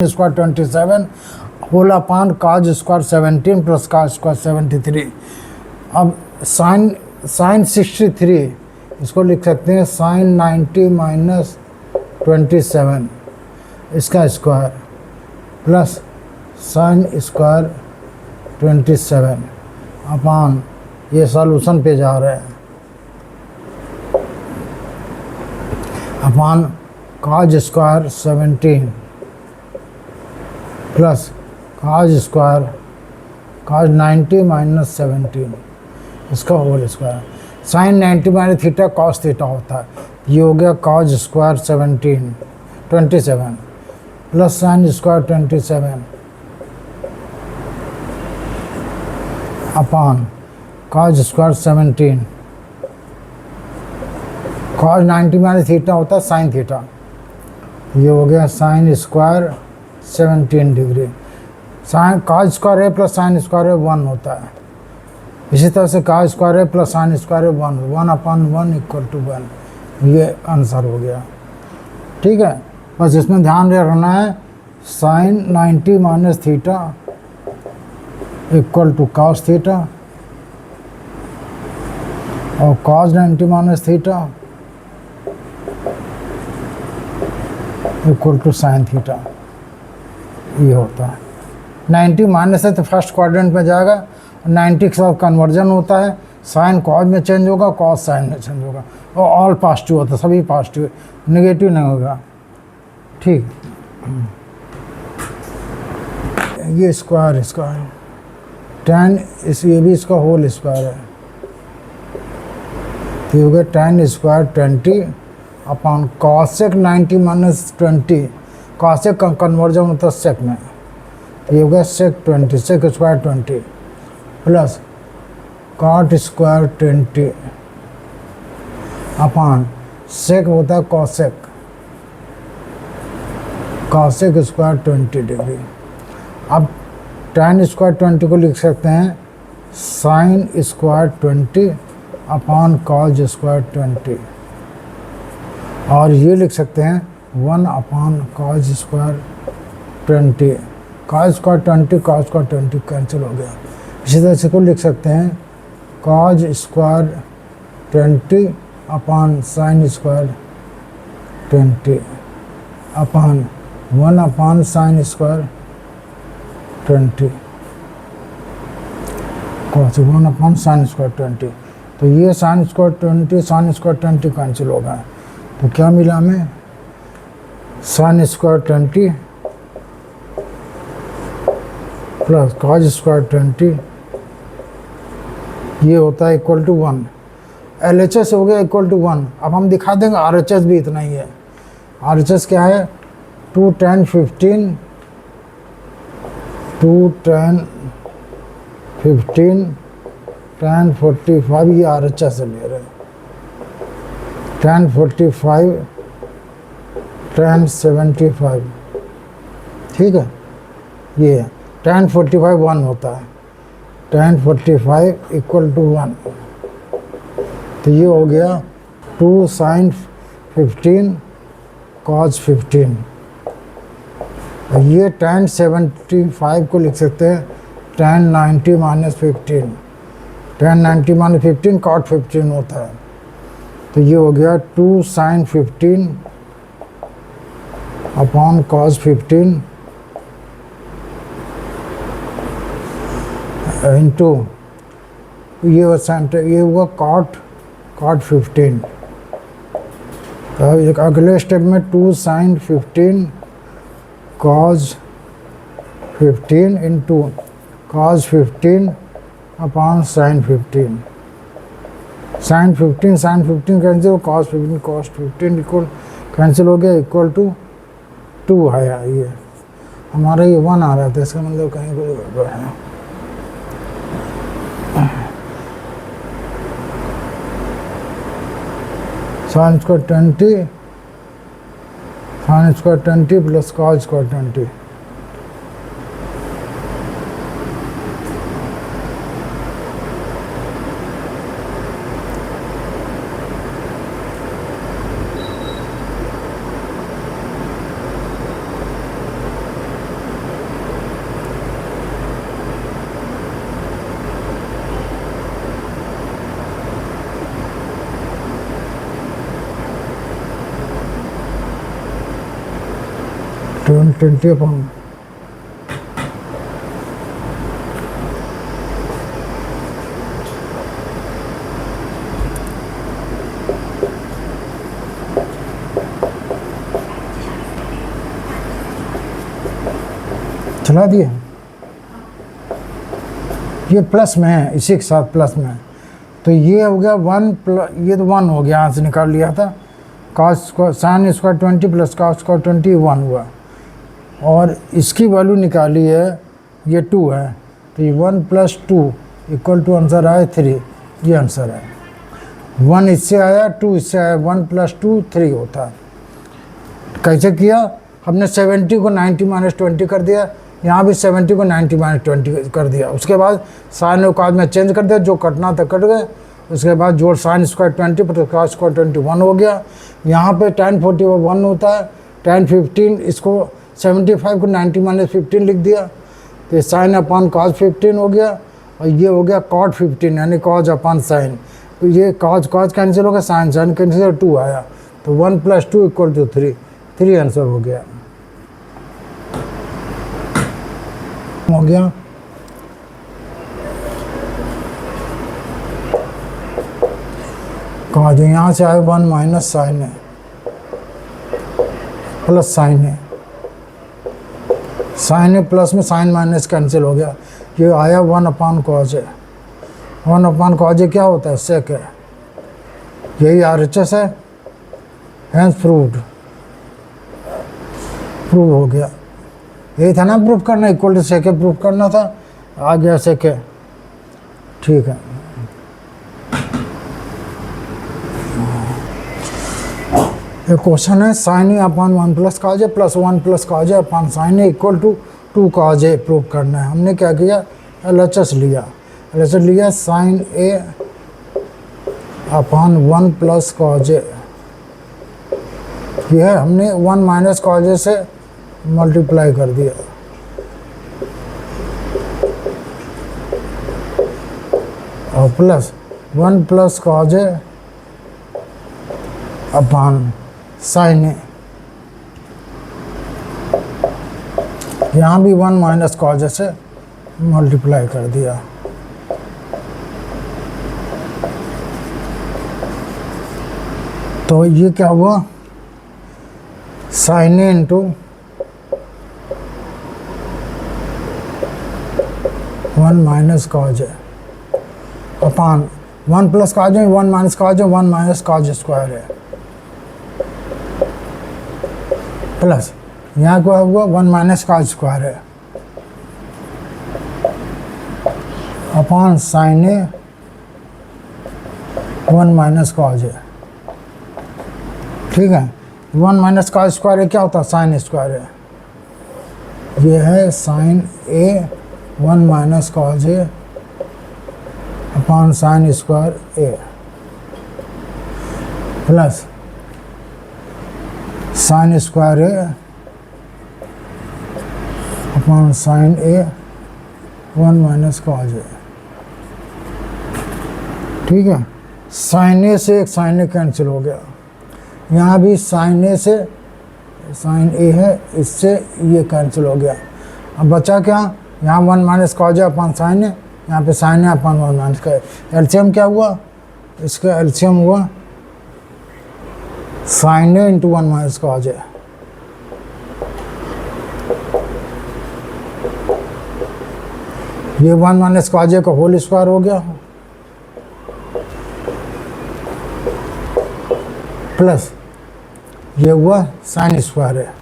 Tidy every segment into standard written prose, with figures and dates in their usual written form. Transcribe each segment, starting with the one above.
Square 27 whole upon cos square 17 plus cos square 73। अब sign 63 इसको लिख सकते हैं साइन 90 माइनस 27 इसका square plus sine square 27 upon ये सॉल्यूशन पे जा रहे हैं upon cos square 17 plus cos square cos 90 minus 17 इसका whole square. Sine 90 minus theta cos theta होता है, ये हो गया cos square 27 plus sine square 27 upon cos square 17। Cos 90 minus theta होता है साइन थीटा, ये हो गया sine square 17 degree. Sine cos square है प्लस साइन स्क्वायर है 1 होता है। इसी तरह से काज स्क्वायर है प्लस साइन स्क्वायर है 1 अपान 1 इक्वल टू 1, ये आंसर हो गया। ठीक है, बस इसमें ध्यान रखना है sine 90 minus theta equal to cos theta और cos 90 minus theta equal to sine theta, ये होता है। 90 माइनस है तो फर्स्ट क्वाड्रेंट में जाएगा, 90 के साथ कन्वर्जन होता है, साइन कॉज में चेंज होगा, कॉस साइन में चेंज होगा और ऑल पॉजिटिव होता है, सभी पॉजिटिव, नेगेटिव नहीं होगा। ठीक, ये स्क्वायर इसका है tan, ये भी इसका होल स्क्वायर है, तो हो गया tan square 20 upon cosec 90 minus 20, cosec का कन्वर्जन होता है सेक में, तो ये हो गया sec 20, sec square 20 plus cot square 20 upon sec होता है कॉसेक, कॉसेक स्क्वायर 20 डिग्री। अब tan स्क्वायर 20 को लिख सकते हैं sine square 20 upon cos square 20 और ये लिख सकते हैं 1 upon cos square 20, cos square 20 cos square 20 cancel हो गया। इसी तरह से को लिख सकते हैं cause square 20 upon sine square 20 upon 1 upon sine square 20 cos 1 upon sine square 20, तो ये sign square 20 sign square 20 cancel हो गया, तो क्या मिला हमें sign square 20 plus cos square 20 ये होता है इक्वल टू 1। LHS हो गया इक्वल टू 1। अब हम दिखा देंगे RHS भी इतना ही है। RHS क्या है 2 tan 15 tan 45, ये RHS से ले रहे हैं, tan 45 tan 75, ठीक है, ये tan 45 1 होता है, tan 45 इक्वल टू 1, तो ये हो गया 2 sin 15 cos 15। ये tan 75 को लिख सकते हैं tan 90 minus 15, tan 90 minus 15 cot 15 होता है, तो ये हो गया 2 sin 15 अपॉन cos 15 इंटू ये हुआ cot 15। तो अगले स्टेप में 2 sin 15 cos 15 into cos 15 upon sin 15, sin 15 cancel, cos 15 equal cancel हो गया, इक्वल टू 2 है। ये हमारा ये 1 आ रहा था, इसका मतलब कहीं कोई गड़बड़ है। Sign square 20 plus cos square 20, 120 upon चला दिया। ये प्लस में है, इसी के साथ प्लस में है, तो ये हो गया 1 प्लस, ये तो 1 हो गया, यहाँ से निकाल लिया था। Cos sine square 20 plus cos square 20 1 हुआ, और इसकी वैल्यू निकाली है, ये 2 है, तो ये 1 + 2 = आंसर आया 3। ये आंसर है। 1 इससे आया, 2 इससे आया, 1 + 2 3 होता है। कैसे किया हमने? 70 को 90 - 20 कर दिया, यहाँ भी 70 को 90 - 20 कर दिया। उसके बाद साइन और कॉस में चेंज कर दिया, जो कटना था कट गए। उसके बाद जोड़ साइन स्क्वायर 20 पर कॉस स्क्वायर 21 हो गया। यहाँ पे tan 41 होता है, tan 15, इसको 75 को 90 - 15 लिख दिया, तो ये साइन अपॉन कॉस 15 हो गया, और ये हो गया कॉट 15 यानी कॉस अपॉन साइन। तो ये कॉस कैंसिल हो गया, साइन कैंसिल, 2 आया, तो 1 + 2 = 3। 3 आंसर हो गया। हो गया। कहा जो यहाँ से आए 1 - साइन है प्लस साइन है, साइन है प्लस में साइन माइनस कैंसिल हो गया। ये आया 1 कॉज है। 1 कॉज है क्या होता है? सेक है। यही RHS है, हैंस प्रूव हो गया। यही था ना प्रूफ करना, इक्वल टू सेके प्रूफ करना था, आ गया सेके। ठीक है, एक क्वेश्चन है sign A upon 1 + cos A plus 1 + cos A upon sine A = 2 cos A proof करना है। हमने क्या किया? LHS लिया साइन ए अपॉन 1 + कॉज ए। यह हमने 1 - कॉज ए से मल्टीप्लाई कर दिया, और प्लस 1 + कॉज ए अपॉन साइन ए। यहाँ भी 1 - कॉज ए से मल्टीप्लाई कर दिया। तो ये क्या हुआ? साइन ए इंटू 1 - कॉज ए अपॉन 1 + कॉज ए, 1 - कॉज ए, 1 - कॉज स्क्वायर है, प्लस यहाँ क्या हुआ? 1 - कॉज स्क्वायर है अपॉन साइन ए 1 - कॉज ए। ठीक है, 1 - कॉज स्क्वायर क्या होता है? साइन स्क्वायर है। ये है sign A 1 - cos A upon sign square A, plus sine square A upon sine A 1 - cos ए। ठीक है, साइन ए से एक साइन ए कैंसिल हो गया। यहाँ भी साइन ए से साइन ए है, इससे ये कैंसिल हो गया। अब बचा क्या? यहाँ 1 - कॉज ए अपॉन साइन ए, यहाँ पे साइन ए अपॉन 1 - का। एलसीएम क्या हुआ? इसका एलसीएम हुआ साइन ए इंटू 1 - कॉज ए। ये 1 - कॉज ए का होल स्क्वायर हो गया, प्लस ये हुआ साइन स्क्वायर है।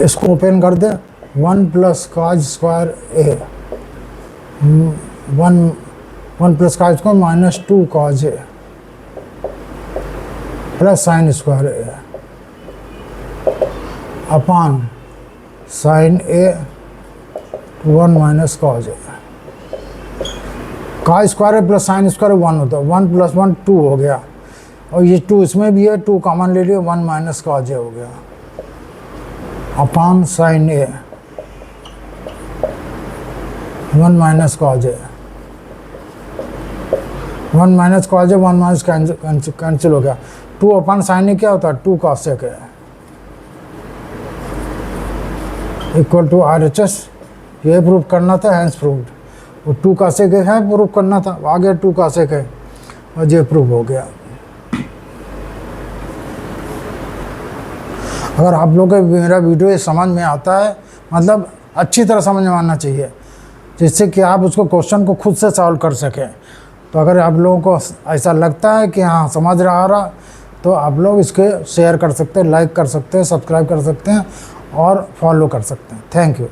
इसको ओपन कर दे, 1 + cos square A, 1 + cos square -2 cos A plus sine square A upon sine A 1 - cos A. Cos square plus sine square 1 होता है, 1 + 1 2 हो गया, और ये 2 इसमें भी है, 2 कॉमन ले लिया, 1 - कॉज ए हो गया upon sine A 1 - cos A. 1 - cos A 1 - cancel हो गया। 2 अपॉन साइन ए क्या होता है? 2 कॉसेक है। इक्वल टू RHS, ये प्रूव करना था, हैंस प्रूव्ड। वो 2 का सेक है प्रूव करना था, आ गया 2 का सेक है और ये प्रूव हो गया। अगर आप लोग को मेरा वीडियो ये समझ में आता है, मतलब अच्छी तरह समझ में आना चाहिए, जिससे कि आप उसको क्वेश्चन को खुद से सॉल्व कर सकें। तो अगर आप लोगों को ऐसा लगता है कि हाँ समझ आ रहा, तो आप लोग इसके शेयर कर सकते हैं, लाइक कर सकते हैं, सब्सक्राइब कर सकते हैं और फॉलो कर सकते हैं। Thank you.